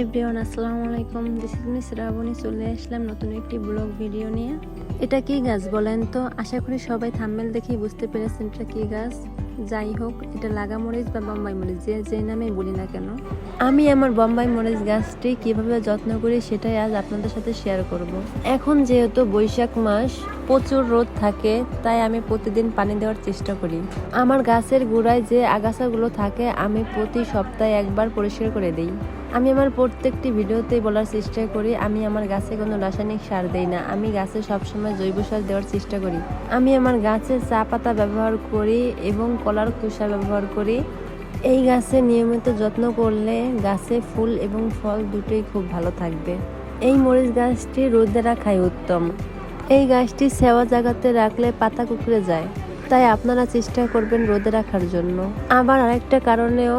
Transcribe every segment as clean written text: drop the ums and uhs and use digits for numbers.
Everyone, আসসালামু আলাইকুম। This is miss Shrabani. চলে আসলাম নতুন একটি ব্লগ ভিডিও নিয়ে। এটা কি গাছ বলেন তো? আশা করি সবাই থাম্বনেল দেখেই বুঝতে পেরেছেন এটা কি গাছ। যাই হোক, এটা লাগা মরিচ বা বোম্বাই মরিচ, যে নামেই বলি না কেন। আমি আমার বোম্বাই মরিচ গাছটি কিভাবে যত্ন করি সেটাই আজ আপনাদের সাথে শেয়ার করব। এখন যেহেতু বৈশাখ মাস, প্রচুর রোদ থাকে, তাই আমি প্রতিদিন পানি দেওয়ার চেষ্টা করি। আমার গাছের গোড়ায় যে আগাছাগুলো থাকে আমি প্রতি সপ্তাহে একবার পরিষ্কার করে দিই। আমি আমার প্রত্যেকটি ভিডিওতেই বলার চেষ্টা করি আমি আমার গাছে কোনো রাসায়নিক সার দেই না। আমি গাছে সবসময় জৈব সার দেওয়ার চেষ্টা করি। আমি আমার গাছে চা পাতা ব্যবহার করি এবং কলার খোসা ব্যবহার করি। এই গাছে নিয়মিত যত্ন করলে গাছে ফুল এবং ফল দুটোই খুব ভালো থাকবে। এই মরিচ গাছটি রোদে রাখাই উত্তম। এই গাছটি সেওয়া জায়গাতে রাখলে পাতা কুঁকড়ে যায়, তাই আপনারা চেষ্টা করবেন রোদে রাখার জন্য। আবার আরেকটা কারণেও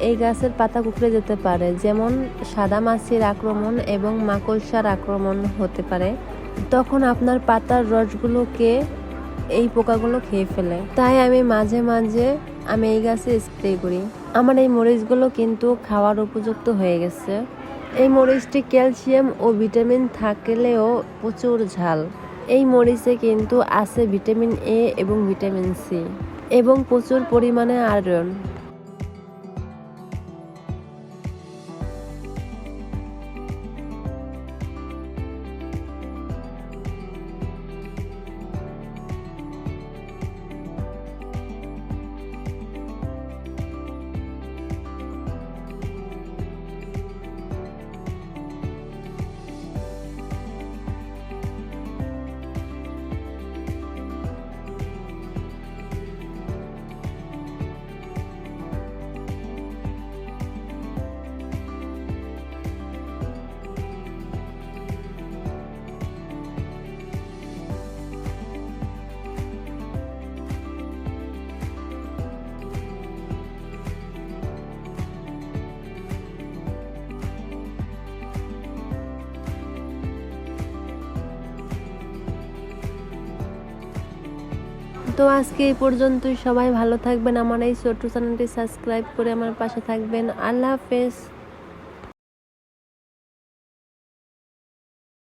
এই গাছের পাতা কুঁকড়ে যেতে পারে, যেমন সাদা মাছির আক্রমণ এবং মাকড়সার আক্রমণ হতে পারে। তখন আপনার পাতার রসগুলোকে এই পোকাগুলো খেয়ে ফেলে। তাই আমি মাঝে মাঝে এই গাছে স্প্রে করি। আমার এই মরিচগুলো কিন্তু খাওয়ার উপযুক্ত হয়ে গেছে। এই মরিচটি ক্যালসিয়াম ও ভিটামিন থাকলেও প্রচুর ঝাল। এই মরিচে কিন্তু আছে ভিটামিন এ এবং ভিটামিন সি এবং প্রচুর পরিমাণে আয়রন। তো আজকে এই পর্যন্তই। সবাই ভালো থাকবেন। আমার এই ছোট্ট চ্যানেলটি সাবস্ক্রাইব করে আমার পাশে থাকবেন। আল্লাহ হাফেজ।